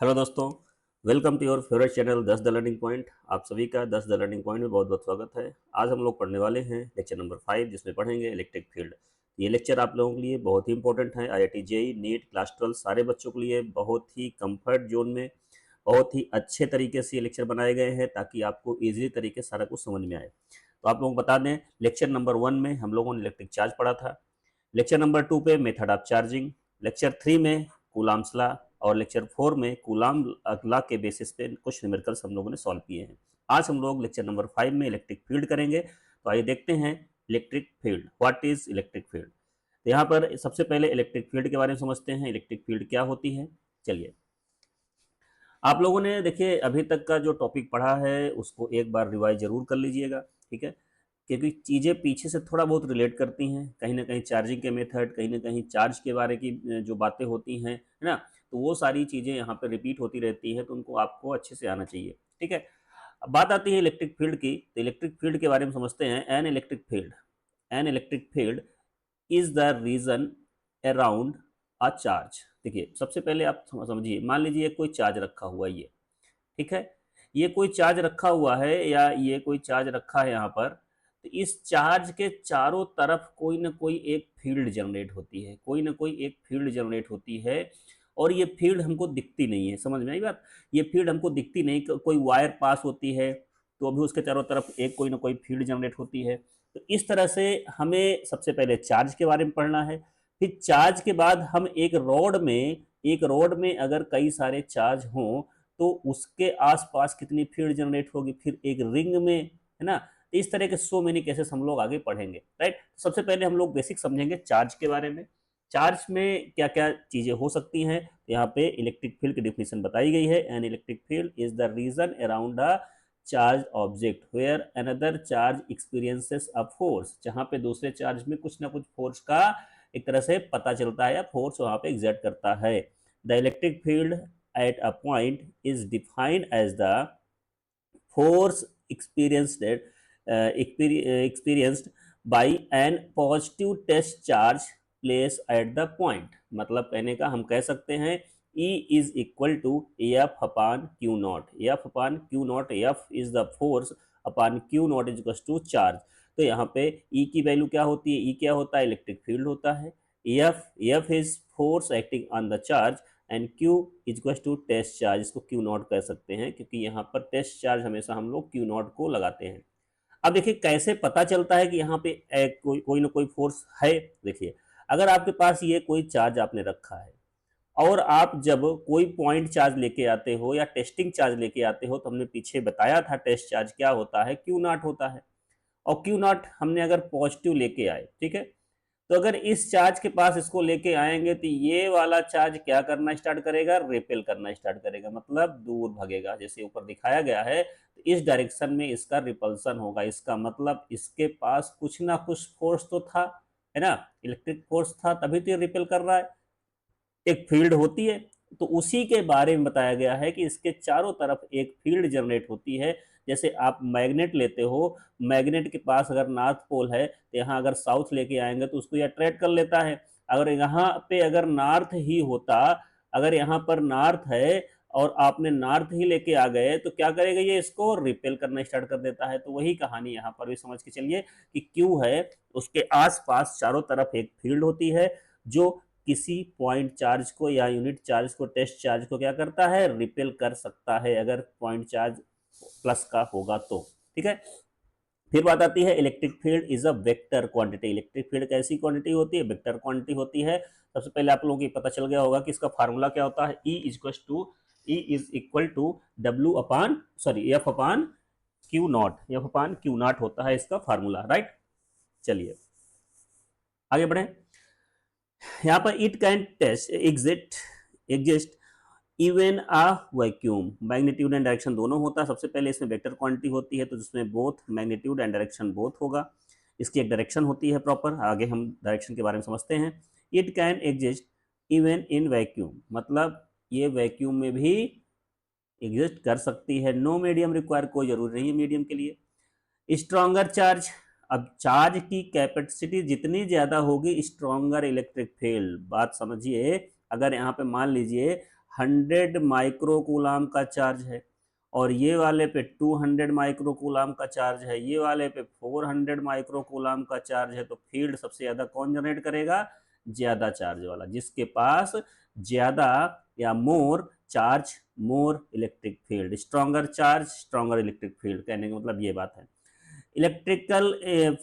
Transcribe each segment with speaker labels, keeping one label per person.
Speaker 1: Hello दोस्तों, welcome to your favourite channel 10 the learning point. आप सभी का 10 द लर्निंग पॉइंट में बहुत बहुत स्वागत है। आज हम लोग पढ़ने वाले हैं लेक्चर नंबर 5, जिसमें पढ़ेंगे इलेक्ट्रिक फील्ड। ये लेक्चर आप लोगों के लिए बहुत ही इंपॉर्टेंट है। आईआईटी जेईई नीट क्लास 12 सारे बच्चों के लिए बहुत ही कंफर्ट जोन में बहुत ही अच्छे तरीके से ये लेक्चर बनाए गए हैं, ताकि आपको ईजिली तरीके से सारा कुछ समझ में आए। तो आप लोगों को बता दें, लेक्चर नंबर 1 में हम लोगों ने इलेक्ट्रिक चार्ज पढ़ा था। लेक्चर नंबर 2 पे मेथड ऑफ चार्जिंग, लेक्चर 3 में कूलाम्स लॉ, और लेक्चर 4 में कूलाम लॉ के बेसिस पे कुछ न्यूमेरिकल्स हम लोगों ने सॉल्व किए हैं। आज हम लोग लेक्चर नंबर 5 में इलेक्ट्रिक फील्ड करेंगे। तो आइए देखते हैं electric field, what is electric field. तो यहाँ पर सबसे पहले इलेक्ट्रिक फील्ड के बारे में समझते हैं, इलेक्ट्रिक फील्ड क्या होती है। चलिए, आप लोगों ने देखिए अभी तक का जो टॉपिक पढ़ा है उसको एक बार रिवाइज जरूर कर लीजिएगा, ठीक है, क्योंकि चीज़ें पीछे से थोड़ा बहुत रिलेट करती हैं। कहीं ना कहीं चार्जिंग के मेथड, कहीं ना कहीं चार्ज के बारे की जो बातें होती हैं, है ना, तो वो सारी चीज़ें यहाँ पे रिपीट होती रहती है, तो उनको आपको अच्छे से आना चाहिए, ठीक है। अब बात आती है इलेक्ट्रिक फील्ड की, तो इलेक्ट्रिक फील्ड के बारे में समझते हैं। N electric field is the region around a charge. देखिए सबसे पहले आप समझिए, मान लीजिए कोई चार्ज रखा हुआ है, ये ठीक है, ये कोई चार्ज रखा हुआ है या ये कोई चार्ज रखा है यहाँ पर, तो इस चार्ज के चारों तरफ कोई ना कोई एक फील्ड जनरेट होती है, कोई ना कोई एक फील्ड जनरेट होती है। और ये फील्ड हमको दिखती नहीं है, समझ में आई बात। ये फील्ड हमको दिखती नहीं, कोई वायर पास होती है तो अभी उसके चारों तरफ एक कोई ना कोई फील्ड जनरेट होती है। तो इस तरह से हमें सबसे पहले चार्ज के बारे में पढ़ना है। फिर चार्ज के बाद हम एक रोड में अगर कई सारे चार्ज हों तो उसके आसपास कितनी फील्ड जनरेट होगी, फिर एक रिंग में, है ना। इस तरह के सो मेनी केसेस हम लोग आगे पढ़ेंगे, राइट। सबसे पहले हम लोग बेसिक समझेंगे चार्ज के बारे में। चार्ज में क्या क्या चीजें हो सकती हैं, तो यहाँ पे इलेक्ट्रिक फील्ड की डिफिनेशन बताई गई है। An electric field is the region around a charge object where another charge experiences a force, जहां पे दूसरे चार्ज में कुछ ना कुछ फोर्स का एक तरह से पता चलता है या फोर्स वहां पे एग्जर्ट करता है। The electric field at a point is defined as the force experienced by an positive test charge placed at the point। मतलब कहने का हम कह सकते हैं E is equal to F upon Q naught, F upon Q naught, F is the force upon Q naught is equal to charge। तो यहाँ पे E की वैल्यू क्या होती है, E क्या होता है, इलेक्ट्रिक फील्ड होता है। F is force acting on the charge and Q equal to test charge, इसको Q नॉट कह सकते हैं, क्योंकि यहाँ पर टेस्ट चार्ज हमेशा हम लोग Q नॉट को लगाते हैं। अब देखिए कैसे पता चलता है कि यहाँ पे कोई ना कोई फोर्स है। देखिए, अगर आपके पास ये कोई चार्ज आपने रखा है और आप जब कोई पॉइंट चार्ज लेके आते हो या टेस्टिंग चार्ज लेके आते हो, तो हमने पीछे बताया था टेस्ट चार्ज क्या होता है, Q नॉट होता है। और Q नॉट हमने अगर पॉजिटिव लेके आए, ठीक है, तो अगर इस चार्ज के पास इसको लेके आएंगे तो ये वाला चार्ज क्या करना स्टार्ट करेगा, रेपेल करना स्टार्ट करेगा, मतलब दूर भागेगा। जैसे ऊपर दिखाया गया है, तो इस डायरेक्शन में इसका रिपल्सन होगा। इसका मतलब इसके पास कुछ ना कुछ फोर्स तो था, है ना, इलेक्ट्रिक फोर्स था, तभी तो ये रिपेल कर रहा है। एक फील्ड होती है, तो उसी के बारे में बताया गया है कि इसके चारों तरफ एक फील्ड जनरेट होती है। जैसे आप मैग्नेट लेते हो, मैग्नेट के पास अगर नॉर्थ पोल है तो यहाँ अगर साउथ लेके आएंगे तो उसको ये अट्रैक्ट कर लेता है। अगर यहाँ पे अगर नॉर्थ ही होता, अगर यहाँ पर नॉर्थ है और आपने नॉर्थ ही लेके आ गए, तो क्या करेगा, ये इसको रिपेल करना स्टार्ट कर देता है। तो वही कहानी यहाँ पर भी समझ के चलिए कि क्यू है, उसके आसपास चारों तरफ एक फील्ड होती है जो किसी पॉइंट चार्ज को या यूनिट चार्ज को, टेस्ट चार्ज को क्या करता है, रिपेल कर सकता है, अगर पॉइंट चार्ज प्लस का होगा तो, ठीक है। फिर बात आती है electric field is a vector quantity. Electric field कैसी क्वांटिटी होती है, वेक्टर क्वांटिटी होती है। सबसे पहले आप लोगों को पता चल गया होगा कि इसका फार्मूला क्या होता है, E is equal to W upon sorry F upon Q naught, F upon Q naught होता है इसका फार्मूला, राइट। चलिए आगे बढ़े। यहाँ पर it can test exist even a vacuum, magnitude and direction दोनों होता है। सबसे पहले इसमें वेक्टर क्वांटिटी होती है, तो जिसमें both magnitude and direction both होगा। इसकी एक डायरेक्शन होती है प्रॉपर, आगे हम डायरेक्शन के बारे में समझते हैं। It can exist even in vacuum, मतलब ये वैक्यूम में भी एग्जिस्ट कर सकती है। नो मीडियम रिक्वायर, कोई जरूरी नहीं है मीडियम के लिए। स्ट्रॉन्गर चार्ज, अब चार्ज की कैपेसिटी जितनी ज्यादा होगी स्ट्रॉन्गर इलेक्ट्रिक फील्ड। बात समझिए, अगर यहाँ पे मान लीजिए 100 माइक्रोकूलाम का चार्ज है, और ये वाले पे 200 माइक्रोकूलाम का चार्ज है, ये वाले पे 400 माइक्रोकूलाम का चार्ज है, तो फील्ड सबसे ज़्यादा कौन जनरेट करेगा? ज़्यादा चार्ज वाला, जिसके पास ज़्यादा या मोर charge more electric field, stronger charge stronger electric field, कहने का मतलब ये बात है। इलेक्ट्रिकल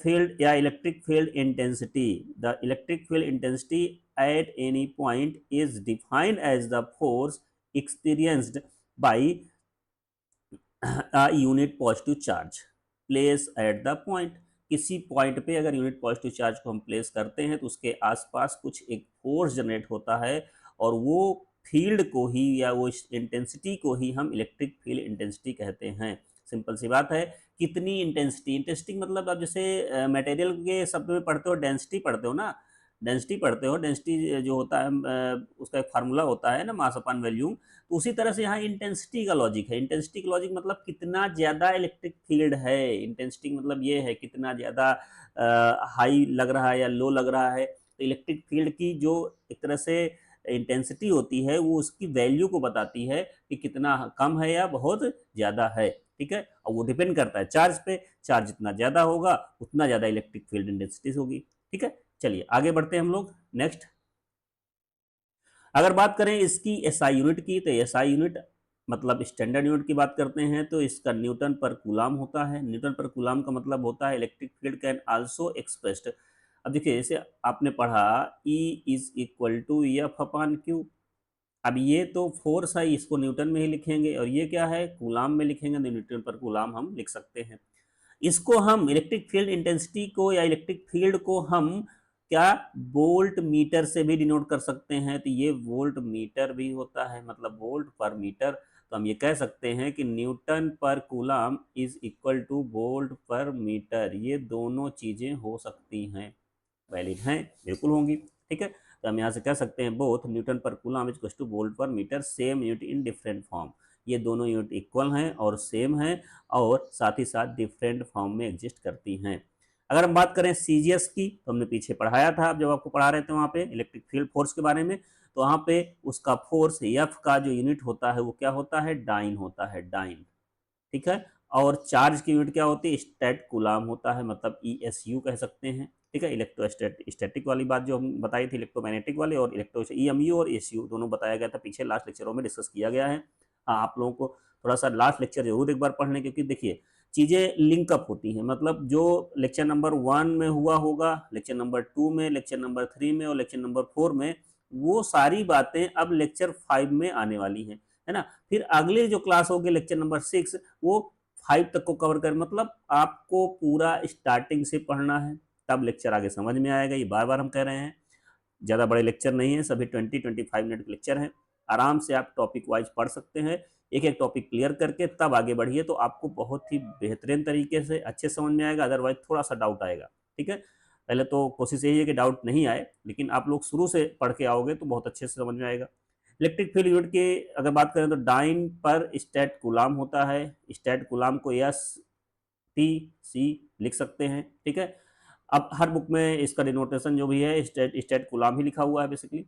Speaker 1: फील्ड या electric field intensity, the electric field intensity at any point is defined as the force experienced by unit positive charge place at the point. किसी point पे अगर यूनिट पॉजिटिव चार्ज को हम प्लेस करते हैं तो उसके आसपास कुछ एक फोर्स जनरेट होता है, और वो फील्ड को ही या वो इंटेंसिटी को ही हम इलेक्ट्रिक फील्ड इंटेंसिटी कहते हैं। सिंपल सी बात है। कितनी इंटेंसिटी, इंटेंसिटी मतलब आप जैसे मटेरियल के शब्द में पढ़ते हो, डेंसिटी पढ़ते हो ना, डेंसिटी पढ़ते हो, डेंसिटी जो होता है उसका एक फार्मूला होता है ना, मास अपॉन वॉल्यूम। तो उसी तरह से यहाँ इंटेंसिटी का लॉजिक है। इंटेंसिटी का लॉजिक मतलब कितना ज़्यादा इलेक्ट्रिक फील्ड है। इंटेंसिटी मतलब ये है कितना ज़्यादा हाई लग रहा है या लो लग रहा है। तो इलेक्ट्रिक फील्ड की जो एक तरह से इंटेंसिटी होती है वो उसकी वैल्यू को बताती है कि कितना कम है या बहुत ज़्यादा है। ठीक है, और वो डिपेंड करता है चार्ज पे। चार्ज जितना ज़्यादा होगा उतना ज़्यादा इलेक्ट्रिक फील्ड इंटेंसिटी होगी। ठीक है, चलिए आगे बढ़ते हैं हम लोग नेक्स्ट। अगर बात करें इसकी एसआई यूनिट की, तो एसआई यूनिट मतलब स्टैंडर्ड यूनिट की बात करते हैं तो इसका न्यूटन पर कूलाम होता है। न्यूटन पर कूलाम का मतलब होता है electric field can also expressed. अब देखिए जैसे आपने पढ़ा E is equal to F upon Q. अब ये तो फोर्स है, इसको न्यूटन में ही लिखेंगे, और ये क्या है कूलाम में लिखेंगे, तो न्यूटन पर कूलाम हम लिख सकते हैं। इसको हम इलेक्ट्रिक फील्ड इंटेंसिटी को या इलेक्ट्रिक फील्ड को हम क्या वोल्ट मीटर से भी डिनोट कर सकते हैं। तो ये वोल्ट मीटर भी होता है, मतलब वोल्ट पर मीटर। तो हम ये कह सकते हैं कि न्यूटन पर coulomb is equal to volt per metre. ये दोनों चीज़ें हो सकती हैं, वैलिड हैं, बिल्कुल होंगी। ठीक है, तो हम यहाँ से कह सकते हैं both newton per coulomb is to volt per metre, same unit in different form. ये दोनों यूनिट इक्वल हैं और सेम हैं, और साथ ही साथ डिफरेंट फॉर्म में एग्जिस्ट करती हैं। अगर हम बात करें सीजीएस की, तो हमने पीछे पढ़ाया था जब आपको पढ़ा रहे थे वहाँ पे इलेक्ट्रिक फील्ड फोर्स के बारे में। तो वहाँ पे उसका फोर्स एफ का जो यूनिट होता है वो क्या होता है, डाइन होता है, डाइन। ठीक है, और चार्ज की यूनिट क्या होती है, स्टेट कूलाम होता है, मतलब ESU कह सकते हैं। ठीक है, इलेक्ट्रोस्टैटिक वाली बात जो हम बताई थी, इलेक्ट्रोमैग्नेटिक वाले, और इलेक्ट्रो EMU और ESU दोनों बताया गया था, पीछे लास्ट लेक्चरों में डिस्कस किया गया है। हाँ, आप लोगों को थोड़ा सा लास्ट लेक्चर जरूर एक बार पढ़ लें, क्योंकि देखिए चीज़ें लिंकअप होती हैं। मतलब जो लेक्चर नंबर 1 में हुआ होगा, लेक्चर नंबर 2 में, लेक्चर नंबर 3 में और लेक्चर नंबर 4 में, वो सारी बातें अब लेक्चर 5 में आने वाली हैं, है ना। फिर अगले जो क्लास होगी लेक्चर नंबर 6, वो 5 तक को कवर कर, मतलब आपको पूरा स्टार्टिंग से पढ़ना है, तब लेक्चर आगे समझ में आएगा। ये बार बार हम कह रहे हैं, ज़्यादा बड़े लेक्चर नहीं है, सभी 20-25 मिनट के लेक्चर हैं। आराम से आप टॉपिक वाइज पढ़ सकते हैं, एक एक टॉपिक क्लियर करके तब आगे बढ़िए, तो आपको बहुत ही बेहतरीन तरीके से अच्छे समझ में आएगा। अदरवाइज थोड़ा सा डाउट आएगा। ठीक है, पहले तो कोशिश यही है कि डाउट नहीं आए, लेकिन आप लोग शुरू से पढ़ के आओगे तो बहुत अच्छे से समझ में आएगा। इलेक्ट्रिक फील्ड यूनिट की अगर बात करें तो डाइन पर स्टेट कूलाम होता है। स्टेट कूलाम को STC लिख सकते हैं। ठीक है, अब हर बुक में इसका डिनोटेशन जो भी है स्टेट स्टेट कूलाम ही लिखा हुआ है बेसिकली।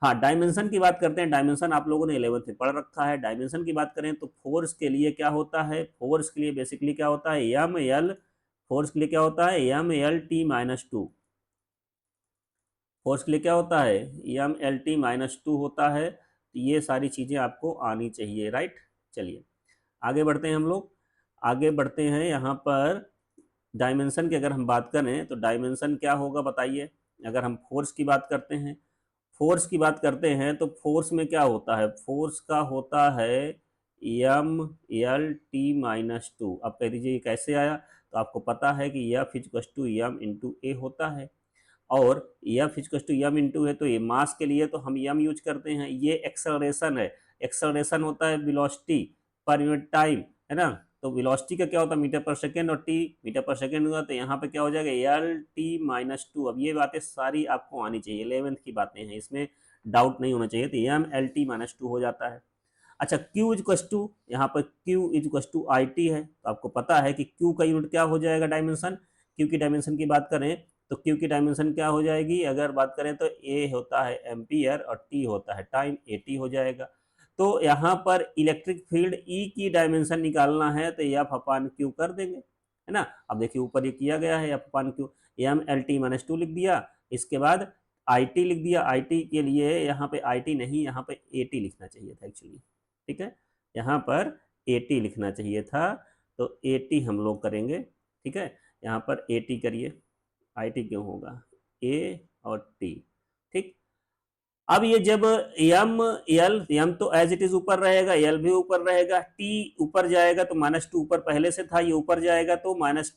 Speaker 1: हाँ, डायमेंशन की बात करते हैं। डायमेंशन आप लोगों ने 11th में पढ़ रखा है। डायमेंशन की बात करें तो फोर्स के लिए क्या होता है, फोर्स के लिए बेसिकली क्या होता है, ML। फोर्स के लिए क्या होता है, MLT-2। फोर्स के लिए क्या होता है, MLT-2 होता है। तो ये सारी चीज़ें आपको आनी चाहिए, राइट। चलिए आगे बढ़ते हैं हम लोग। आगे बढ़ते हैं यहाँ पर डायमेंशन की अगर हम बात करें तो डायमेंशन क्या होगा बताइए। अगर हम फोर्स की बात करते हैं, फोर्स की बात करते हैं तो फोर्स में क्या होता है, फोर्स का होता है MLT-2। अब कह दीजिए ये कैसे आया, तो आपको पता है कि F=M×A होता है, और F=M है, तो ये मास के लिए तो हम M यूज करते हैं। ये एक्सेलरेशन है, एक्सेलरेशन होता है वेलोसिटी पर यूनिट टाइम, है ना। तो वेलोसिटी का क्या होता है, मीटर पर सेकेंड, और T मीटर पर सेकेंड हुआ, तो यहाँ पे क्या हो जाएगा, LT-2। अब ये बातें सारी आपको आनी चाहिए, 11th की बातें हैं, इसमें डाउट नहीं होना चाहिए। तो MLT-2 हो जाता है। अच्छा, Q=, यहाँ पर Q=IT है, तो आपको पता है कि Q का यूनिट क्या हो जाएगा, डायमेंशन। Q की डायमेंशन की बात करें तो Q की डायमेंशन क्या हो जाएगी, अगर बात करें तो A होता है एम्पियर और T होता है टाइम, AT हो जाएगा। तो यहाँ पर इलेक्ट्रिक फील्ड ई की डायमेंशन निकालना है तो एफ अपान क्यू कर देंगे, है ना। अब देखिए ऊपर ये किया गया है, F upon Q, M L T minus two लिख दिया, इसके बाद आई टी लिख दिया। आई टी के लिए यहाँ पे आई टी नहीं, यहाँ पे ए टी लिखना चाहिए था एक्चुअली, ठीक है, यहाँ पर ए टी लिखना चाहिए था, तो ए टी हम लोग करेंगे, ठीक है। यहाँ पर ए टी करिए, आई टी क्यों होगा, ए और टी, ठीक। अब ये जब यम यल, यम तो एज इट इज ऊपर रहेगा, यल भी ऊपर रहेगा, टी ऊपर जाएगा तो माइनस टू ऊपर पहले से था, ये ऊपर जाएगा तो माइनस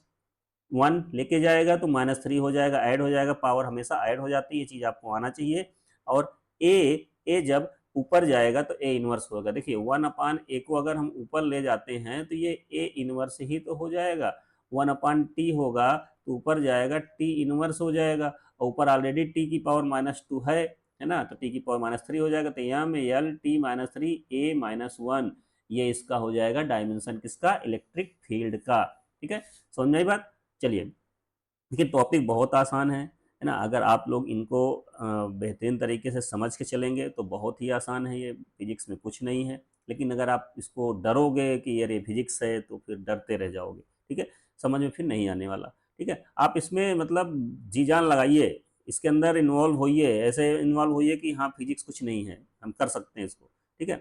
Speaker 1: वन लेके जाएगा तो माइनस थ्री हो जाएगा, ऐड हो जाएगा, पावर हमेशा ऐड हो जाती है, ये चीज आपको आना चाहिए। और ए जब ऊपर जाएगा तो ए इनवर्स होगा। देखिए वन अपान ए को अगर हम ऊपर ले जाते हैं तो ये ए इनवर्स ही तो हो जाएगा, वन अपान टी होगा तो ऊपर जाएगा टी इनवर्स हो जाएगा, और ऊपर ऑलरेडी टी की पावर माइनस टू है ना, तो टी की पावर माइनस थ्री हो जाएगा, तो यहाँ में यल T minus three A minus one, ये इसका हो जाएगा डायमेंशन किसका, इलेक्ट्रिक फील्ड का, ठीक है। समझ में आई बात। चलिए देखिए टॉपिक बहुत आसान है ना, अगर आप लोग इनको बेहतरीन तरीके से समझ के चलेंगे तो बहुत ही आसान है, ये फिजिक्स में कुछ नहीं है। लेकिन अगर आप इसको डरोगे कि यार ये फिजिक्स है तो फिर डरते रह जाओगे, ठीक है, समझ में फिर नहीं आने वाला, ठीक है। आप इसमें मतलब जी जान लगाइए, इसके अंदर इन्वॉल्व होइए, ऐसे इन्वॉल्व होइए कि हाँ फिजिक्स कुछ नहीं है, हम कर सकते हैं इसको, ठीक है।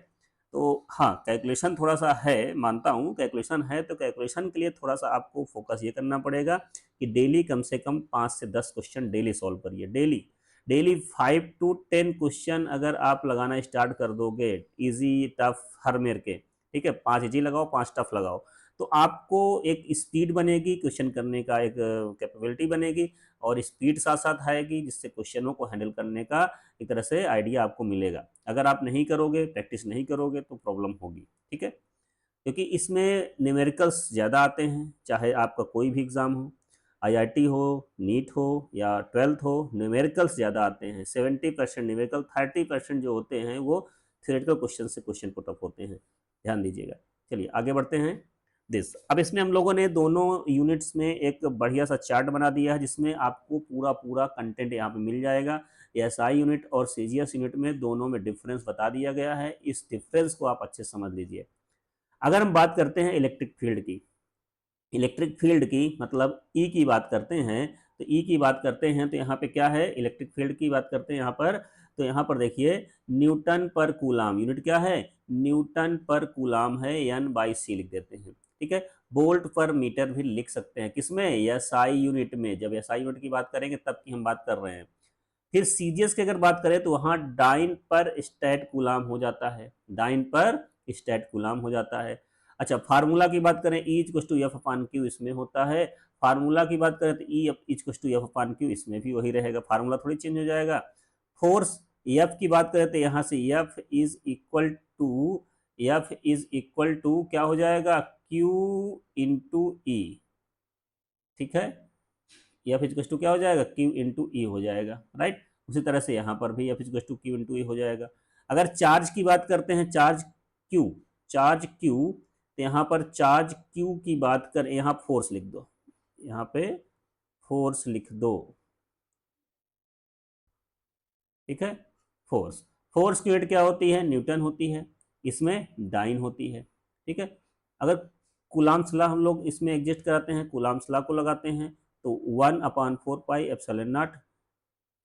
Speaker 1: तो हाँ कैलकुलेशन थोड़ा सा है, मानता हूँ कैलकुलेशन है, तो कैलकुलेशन के लिए थोड़ा सा आपको फोकस ये करना पड़ेगा कि डेली कम से कम 5 से 10 क्वेश्चन डेली सॉल्व करिए, डेली डेली 5 to 10 क्वेश्चन अगर आप लगाना स्टार्ट कर दोगे, इजी टफ हर मेर के, ठीक है, 5 इजी लगाओ 5 टफ लगाओ, तो आपको एक स्पीड बनेगी क्वेश्चन करने का, एक कैपेबिलिटी बनेगी, और स्पीड साथ साथ आएगी जिससे क्वेश्चनों को हैंडल करने का एक तरह से आइडिया आपको मिलेगा। अगर आप नहीं करोगे, प्रैक्टिस नहीं करोगे तो प्रॉब्लम होगी, ठीक है, क्योंकि इसमें न्यूमेरिकल्स ज़्यादा आते हैं, चाहे आपका कोई भी एग्ज़ाम हो, आईआईटी हो, नीट हो या 12th हो, न्यूमेरिकल्स ज़्यादा आते हैं, 70% न्यूमेरिकल, 30% जो होते हैं वो थ्योरेटिकल क्वेश्चन से क्वेश्चन पुट अप होते हैं, ध्यान दीजिएगा। चलिए आगे बढ़ते हैं। दिस अब इसमें हम लोगों ने दोनों यूनिट्स में एक बढ़िया सा चार्ट बना दिया है जिसमें आपको पूरा पूरा कंटेंट यहाँ पे मिल जाएगा। एसआई यूनिट और सीजीएस यूनिट में दोनों में डिफरेंस बता दिया गया है, इस डिफरेंस को आप अच्छे समझ लीजिए। अगर हम बात करते हैं इलेक्ट्रिक फील्ड की, इलेक्ट्रिक फील्ड की मतलब ई की बात करते हैं, तो ई की बात करते हैं तो यहाँ पे क्या है, इलेक्ट्रिक फील्ड की बात करते हैं यहाँ पर, तो यहाँ पर देखिए न्यूटन पर कूलाम, यूनिट क्या है, न्यूटन पर कूलाम है, एन बाई सी लिख देते हैं, ठीक है। वोल्ट पर मीटर भी लिख सकते हैं, किसमें, एसआई यूनिट में, जब एसआई यूनिट की बात करेंगे तब की हम बात कर रहे हैं। फिर सीजीएस की अगर बात करें तो वहां डाइन पर स्टैट कूलाम हो जाता है, डाइन पर स्टैट कूलाम हो जाता है। अच्छा फार्मूला की बात करें, E equals to F upon Q इसमें होता है, फार्मूला की बात करें तो E equals to F upon Q इसमें भी वही रहेगा, फार्मूला थोड़ी चेंज हो जाएगा। फोर्स एफ की बात करें तो यहाँ से एफ इज इक्वल टू क्या हो जाएगा, क्यू इंटू ई, ठीक है, एफ इज टू क्या हो जाएगा, क्यू इंटू ई हो जाएगा, राइट। उसी तरह से यहाँ पर भी F is to Q into E हो जाएगा। अगर चार्ज की बात करते हैं, क्यू चार्ज क्यू, तो यहाँ पर चार्ज क्यू की बात कर, यहाँ फोर्स लिख दो, यहाँ पे फोर्स लिख दो, ठीक है। फोर्स, फोर्स की यूनिट क्या होती है, न्यूटन होती है, इसमें डाइन होती है, ठीक है। अगर कूलाम्स लॉ हम लोग इसमें एडजस्ट कराते हैं, कूलाम्स लॉ को लगाते हैं तो 1/4πε0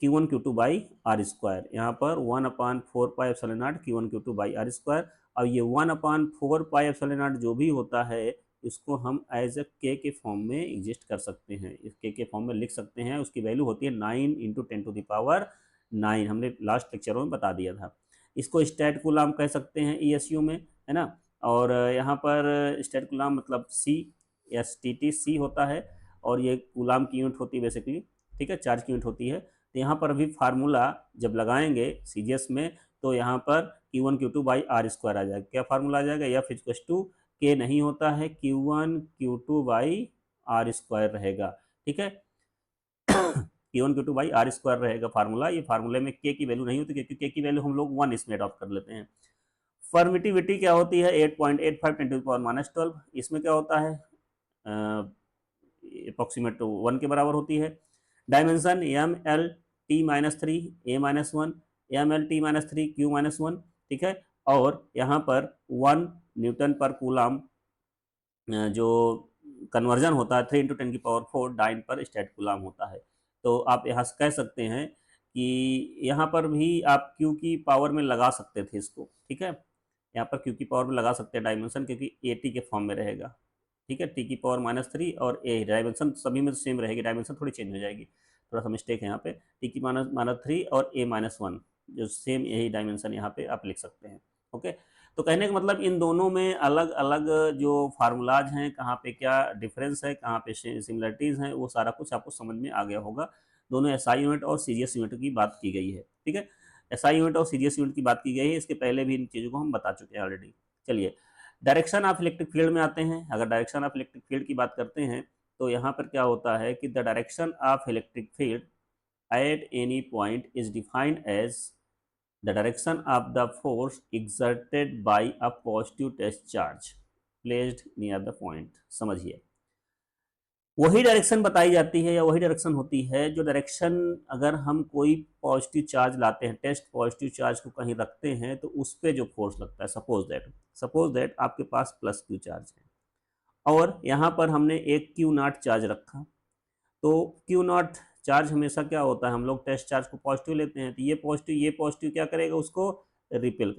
Speaker 1: Q1 Q2/r², यहाँ पर 1/4πε0 Q1 Q2/r², और ये 1/4πε0 जो भी होता है इसको हम एज ए के फॉर्म में एग्जिस्ट कर सकते हैं, इस के फॉर्म में लिख सकते हैं, उसकी वैल्यू होती है 9 × 10⁹ हमने लास्ट लेक्चरों में बता दिया था। इसको स्टैट कूलाम कह सकते हैं ईएसयू में, है ना। और यहाँ पर स्टैट कूलाम मतलब सी, एस टी टी सी होता है, और ये कूलाम की यूनिट होती है बेसिकली, ठीक है, चार्ज की यूनिट होती है। तो यहाँ पर अभी फार्मूला जब लगाएंगे सीजीएस में तो यहाँ पर Q1 Q2/r² आ जाएगा, क्या फार्मूला आ जाएगा, एफ इक्वल्स टू के नहीं होता है, Q1 Q2/r² रहेगा, ठीक है। Q1 Q2/r² रहेगा फार्मूला, ये फार्मूले में के की वैल्यू नहीं होती क्योंकि के की वैल्यू हम लोग 1 इसमें अडॉप्ट कर लेते हैं। परमिटिविटी क्या होती है, 8.85 × 10⁻12, इसमें क्या होता है, अप्रोक्सीमेट 1 के बराबर होती है। Dimension M L T minus three A minus one, M L T minus three Q minus one, ठीक है। और यहाँ पर 1 न्यूटन पर कूलम जो कन्वर्जन होता है 3 × 10⁴ डाइन पर स्टेट कूलम होता है। तो आप यहाँ से कह सकते हैं कि यहाँ पर भी आप क्यू की पावर में लगा सकते थे इसको, ठीक है, यहाँ पर क्यू की पावर में लगा सकते हैं डायमेंशन, क्योंकि ए टी के फॉर्म में रहेगा, ठीक है, टी की पावर -3 और ए डायमेंशन सभी में सेम रहेगी, डायमेंशन थोड़ी चेंज हो जाएगी, थोड़ा सा मिस्टेक है यहाँ पे, टी की -3 और ए -1 जो सेम यही डायमेंशन यहाँ पे आप लिख सकते हैं। ओके, तो कहने का मतलब इन दोनों में अलग अलग जो फार्मूलाज हैं, कहाँ पे क्या डिफरेंस है, कहाँ पे सिमिलरिटीज़ हैं, वो सारा कुछ आपको समझ में आ गया होगा। दोनों एसआई यूनिट और सीजीएस यूनिट की बात की गई है, ठीक है, एसआई यूनिट और सीजीएस यूनिट की बात की गई है, इसके पहले भी इन चीज़ों को हम बता चुके हैं ऑलरेडी। चलिए डायरेक्शन ऑफ इलेक्ट्रिक फील्ड में आते हैं। अगर डायरेक्शन ऑफ इलेक्ट्रिक फील्ड की बात करते हैं तो यहाँ पर क्या होता है कि the direction of electric field at any point is defined as the direction of the force exerted by a positive test charge placed near the point। समझिए, वही डायरेक्शन बताई जाती है या वही डायरेक्शन होती है जो डायरेक्शन अगर हम कोई पॉजिटिव चार्ज लाते हैं, टेस्ट पॉजिटिव चार्ज को कहीं रखते हैं तो उस पर जो फोर्स लगता है, सपोज दैट आपके पास +Q चार्ज है और यहाँ पर हमने एक Q0 चार्ज रखा, तो Q0 चार्ज हमेशा क्या होता है, हम लोग टेस्ट चार्ज को पॉजिटिव लेते हैं, तो ये पॉजिटिव क्या करेगा, उसको रिपेल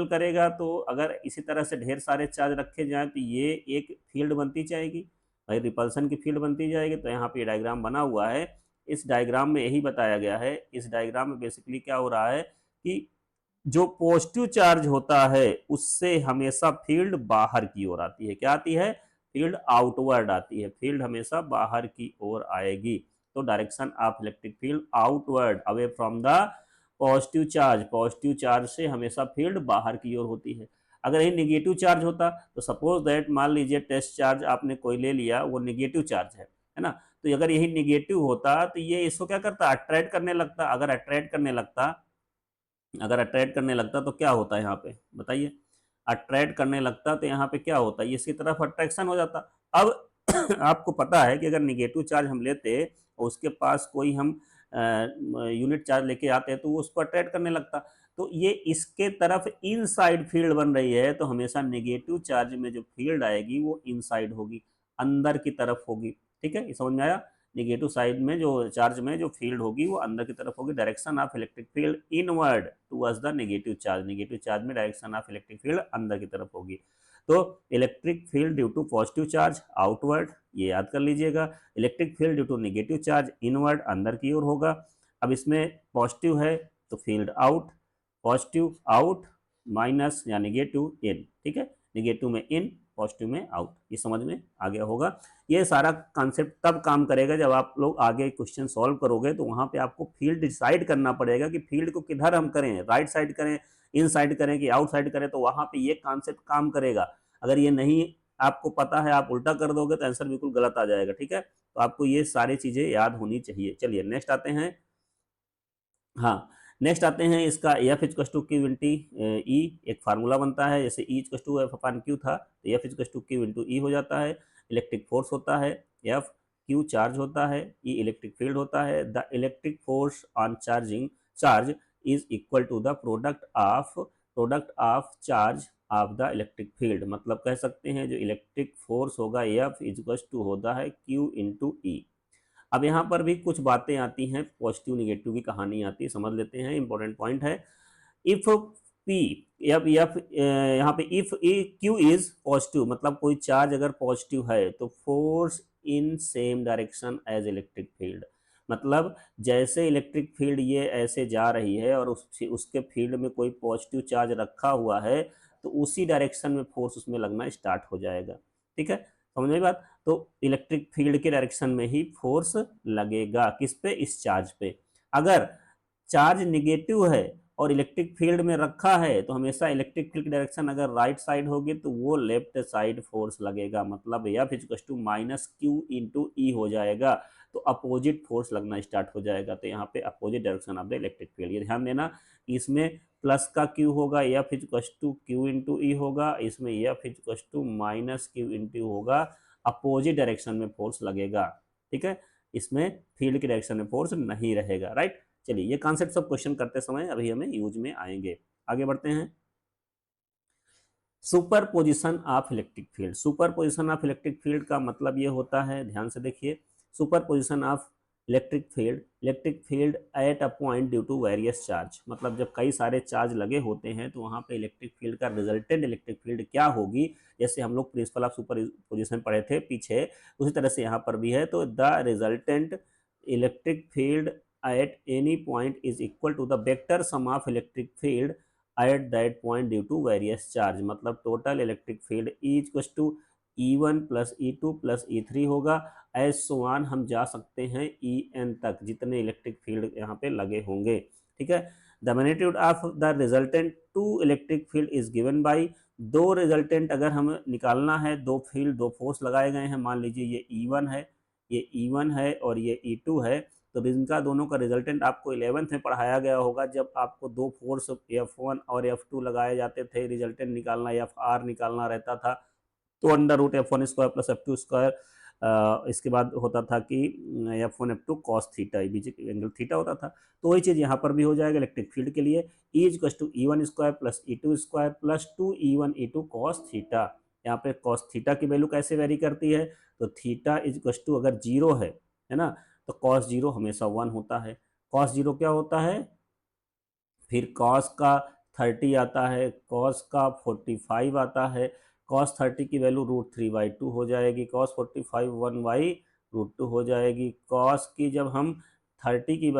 Speaker 1: करेगा। तो अगर इसी तरह से ढेर सारे चार्ज रखे जाएं तो ये एक फील्ड बनती जाएगी, भाई रिपल्सन की फील्ड बनती जाएगी। तो यहाँ पे डायग्राम बना हुआ है, इस डायग्राम में यही बताया गया है। इस डायग्राम में बेसिकली क्या हो रहा है कि जो पॉजिटिव चार्ज होता है उससे हमेशा फील्ड बाहर की ओर आती है, क्या आती है, फील्ड आउटवर्ड आती है, फील्ड हमेशा बाहर की ओर आएगी। तो direction of electric field outward away from the positive charge से हमेशा फील्ड बाहर की ओर होती है। अगर ये निगेटिव चार्ज होता तो सपोज दैट मान लीजिए टेस्ट चार्ज आपने कोई ले लिया, वो निगेटिव चार्ज है ना, तो अगर यही निगेटिव होता तो ये इसको क्या करता, अट्रैक्ट करने लगता। अगर अट्रैक्ट करने लगता तो क्या होता है यहाँ पे बताइए, अट्रैक्ट करने लगता तो यहाँ पे क्या होता है, इसकी तरफ अट्रैक्शन हो जाता। अब आपको पता है कि अगर निगेटिव चार्ज हम लेते और उसके पास कोई हम यूनिट चार्ज लेके आते हैं तो वो उसको अट्रैक्ट करने लगता। तो ये इसके तरफ इनसाइड फील्ड बन रही है, तो हमेशा निगेटिव चार्ज में जो फील्ड आएगी वो इनसाइड होगी, अंदर की तरफ होगी, ठीक है, ये समझ में आया। निगेटिव साइड में जो चार्ज में जो फील्ड होगी वो अंदर की तरफ होगी। Direction of electric field inward towards the negative charge में डायरेक्शन ऑफ इलेक्ट्रिक फील्ड अंदर की तरफ होगी। तो electric field due to positive charge outward, ये याद कर लीजिएगा। Electric field due to negative charge inward, अंदर की ओर होगा। अब इसमें पॉजिटिव है तो field out, positive out minus या नेगेटिव इन, ठीक है, नेगेटिव में इन पॉजिटिव में आउट, ये समझ में आ गया होगा। ये सारा कॉन्सेप्ट तब काम करेगा जब आप लोग आगे क्वेश्चन सॉल्व करोगे, तो वहां पे आपको फील्ड डिसाइड करना पड़ेगा कि फील्ड को किधर हम करें, राइट साइड करें, इन साइड करें कि आउट साइड करें, तो वहां पे ये कॉन्सेप्ट काम करेगा। अगर ये नहीं आपको पता है, आप उल्टा कर दोगे तो आंसर बिल्कुल गलत आ जाएगा, ठीक है, तो आपको ये सारी चीजें याद होनी चाहिए। चलिए नेक्स्ट आते हैं, हाँ नेक्स्ट आते हैं इसका F equals to Q into E, एक फार्मूला बनता है, जैसे E equals to F upon Q था तो F equals to Q into E हो जाता है। इलेक्ट्रिक फोर्स होता है एफ, क्यू चार्ज होता है, ई इलेक्ट्रिक फील्ड होता है। The electric force on charge is equal to the product of charge of the electric field, मतलब कह सकते हैं जो इलेक्ट्रिक फोर्स होगा एफ इक्वल्स टू होता है क्यू इंटू ई। अब यहाँ पर भी कुछ बातें आती हैं, पॉजिटिव निगेटिव की कहानी आती है, समझ लेते हैं, इंपॉर्टेंट पॉइंट है। इफ पी एफ यहाँ पे इफ क्यू इज पॉजिटिव, मतलब कोई चार्ज अगर पॉजिटिव है तो force in same direction as electric field, मतलब जैसे इलेक्ट्रिक फील्ड ये ऐसे जा रही है और उसके फील्ड में कोई पॉजिटिव चार्ज रखा हुआ है तो उसी डायरेक्शन में फोर्स उसमें लगना स्टार्ट हो जाएगा, ठीक है, समझ में बात। तो इलेक्ट्रिक फील्ड के डायरेक्शन में ही फोर्स लगेगा, किस पे, इस चार्ज पे। अगर चार्ज निगेटिव है और इलेक्ट्रिक फील्ड में रखा है तो हमेशा इलेक्ट्रिक फील्ड की डायरेक्शन अगर राइट साइड होगी तो वो लेफ्ट साइड फोर्स लगेगा, मतलब F equals to minus Q into E हो जाएगा, तो अपोजिट फोर्स लगना स्टार्ट हो जाएगा। तो यहाँ पे opposite direction of the electric field, ये ध्यान देना, इसमें प्लस का क्यू होगा, F equals to Q into E होगा, इसमें F equals to minus Q into होगा, अपोजिट डायरेक्शन में फोर्स लगेगा, ठीक है, इसमें फील्ड की डायरेक्शन में फोर्स नहीं रहेगा, राइट। चलिए ये कॉन्सेप्ट सब क्वेश्चन करते समय अभी हमें यूज में आएंगे, आगे बढ़ते हैं। Superposition of electric field. Superposition of electric field का मतलब ये होता है, ध्यान से देखिए, superposition of electric field at a point due to various charge, मतलब जब कई सारे चार्ज लगे होते हैं तो वहाँ पे इलेक्ट्रिक फील्ड का रिजल्टेंट इलेक्ट्रिक फील्ड क्या होगी, जैसे हम लोग प्रिंसिपल ऑफ सुपर पोजिशन पढ़े थे पीछे, उसी तरह से यहाँ पर भी है। तो the resultant electric field at any point is equal to the vector sum of electric field at that point due to various charge, मतलब total electric field E equal to E1 plus E2 plus E3 होगा। As so on हम जा सकते हैं En तक, जितने electric field यहाँ पे लगे होंगे, ठीक है। The magnitude of the resultant two electric field is given by, दो रिजल्टेंट अगर हम निकालना है, दो फील्ड दो फोर्स लगाए गए हैं, मान लीजिए ये E1 है, ये E1 है और ये E2 है, तो इनका दोनों का रिजल्टेंट आपको 11th में पढ़ाया गया होगा, जब आपको दो फोर्स F1 और F2 लगाए जाते थे, रिजल्टेंट निकालना Fr निकालना रहता था, तो under root F1 square plus F2 square, इसके बाद होता था कि F1 F2 कॉस थीटा, बीच एंगल थीटा होता था। तो वही चीज़ यहाँ पर भी हो जाएगा इलेक्ट्रिक फील्ड के लिए, E equal to E1 square plus E2 square plus 2E1 E2 cos theta. यहाँ पे कॉस थीटा की वैल्यू कैसे वेरी करती है, तो थीटा इक्वल टू अगर जीरो है ना, तो कॉस जीरो हमेशा 1 होता है। कॉस जीरो क्या होता है, फिर कॉस का 30 आता है, कॉस का 45 आता है, कॉस 30 की वैल्यू √3/2 हो जाएगी, कॉस 45 1/√2 हो जाएगी, कॉस की जब हम 30 की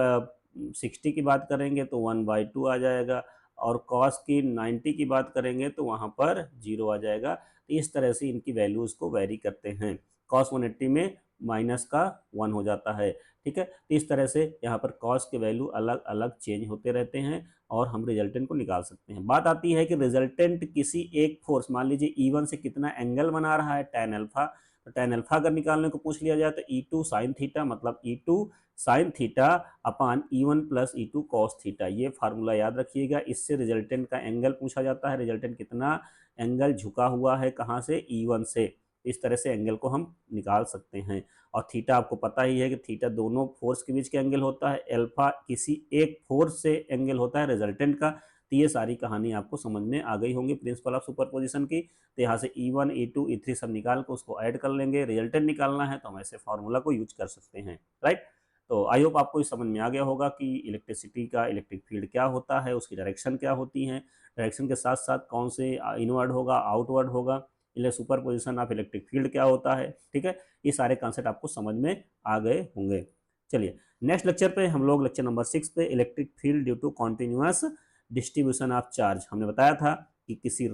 Speaker 1: 60 की बात करेंगे तो 1/2 आ जाएगा, और कॉस की 90 की बात करेंगे तो वहाँ पर 0 आ जाएगा। तो इस तरह से इनकी वैल्यूज़ को वेरी करते हैं। कॉस 180 में माइनस का 1 हो जाता है, ठीक है। तो इस तरह से यहाँ पर कॉस के वैल्यू अलग अलग चेंज होते रहते हैं और हम रिजल्टेंट को निकाल सकते हैं। बात आती है कि रिजल्टेंट किसी एक फोर्स, मान लीजिए E1 से कितना एंगल बना रहा है, tan अल्फा, तो tan अल्फा अगर निकालने को पूछ लिया जाए तो E2 साइन थीटा, मतलब E2 sine theta upon E1 plus E2 cos theta, ये फार्मूला याद रखिएगा। इससे रिजल्टेंट का एंगल पूछा जाता है, रिजल्टेंट कितना एंगल झुका हुआ है कहाँ से, E1 से, इस तरह से एंगल को हम निकाल सकते हैं। और थीटा आपको पता ही है कि थीटा दोनों फोर्स के बीच का एंगल होता है, अल्फा किसी एक फोर्स से एंगल होता है रिजल्टेंट का। तो ये सारी कहानी आपको समझ में आ गई होंगी प्रिंसिपल ऑफ सुपरपोजिशन की। तो यहाँ से E1 E2 E3 सब निकाल कर उसको ऐड कर लेंगे, रिजल्टेंट निकालना है तो हम ऐसे फार्मूला को यूज कर सकते हैं, राइट। तो आई होप आपको समझ में आ गया होगा कि इलेक्ट्रिसिटी का इलेक्ट्रिक फील्ड क्या होता है, उसकी डायरेक्शन क्या होती है, डायरेक्शन के साथ साथ कौन से इनवर्ड होगा आउटवर्ड होगा, super position of electric field क्या होता है, ठीक है। ये सारे कॉन्सेप्ट आपको समझ में आ गए होंगे। चलिए नेक्स्ट लेक्चर पे हम लोग लेक्चर नंबर 6 पे electric field due to continuous distribution of charge, हमने बताया था कि किसी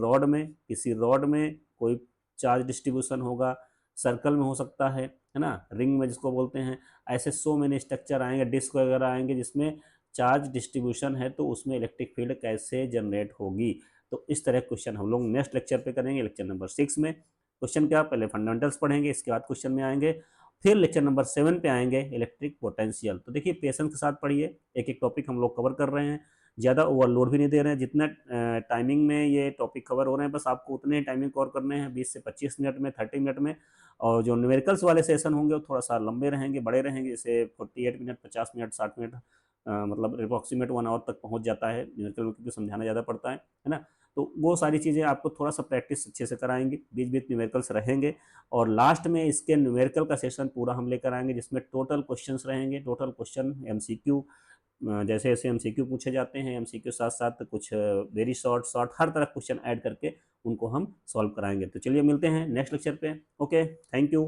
Speaker 1: रॉड में कोई चार्ज डिस्ट्रीब्यूशन होगा, सर्कल में हो सकता है ना, रिंग में जिसको बोलते हैं, ऐसे सो मेनी स्ट्रक्चर आएंगे, डिस्क वगैरह आएंगे जिसमें चार्ज डिस्ट्रीब्यूशन है, तो उसमें इलेक्ट्रिक फील्ड कैसे जनरेट होगी। तो इस तरह क्वेश्चन हम लोग नेक्स्ट लेक्चर पे करेंगे, लेक्चर नंबर 6 में। क्वेश्चन क्या, पहले फंडामेंटल्स पढ़ेंगे, इसके बाद क्वेश्चन में आएंगे, फिर लेक्चर नंबर 7 पे आएंगे इलेक्ट्रिक पोटेंशियल। तो देखिए पेशेंस के साथ पढ़िए, एक एक टॉपिक हम लोग कवर कर रहे हैं, ज़्यादा ओवरलोड भी नहीं दे रहे हैं, जितना टाइमिंग में ये टॉपिक कवर हो रहे हैं बस आपको उतने टाइमिंग कवर करने हैं, 20 से 25 मिनट में, 30 मिनट में। और जो न्यूमेरिकल्स वाले सेशन होंगे वो थोड़ा सा लंबे रहेंगे, बड़े रहेंगे, जैसे 48 मिनट, 50 मिनट, 60 मिनट, मतलब अप्रॉक्सीमेट 1 आवर तक पहुंच जाता है न्यूमेरिकल में, क्योंकि समझाना ज़्यादा पड़ता है ना। तो वो सारी चीज़ें आपको थोड़ा सा प्रैक्टिस अच्छे से कराएंगे, बीच बीच न्यूमेरिकल्स रहेंगे, और लास्ट में इसके न्यूमेरिकल का सेशन पूरा हम लेकर आएंगे जिसमें टोटल क्वेश्चंस रहेंगे, टोटल क्वेश्चन एमसीक्यू, जैसे जैसे एमसीक्यू पूछे जाते हैं, एमसीक्यू साथ साथ कुछ वेरी शॉर्ट शॉर्ट हर तरह क्वेश्चन ऐड करके उनको हम सॉल्व कराएंगे। तो चलिए मिलते हैं नेक्स्ट लेक्चर पे। Okay, thank you.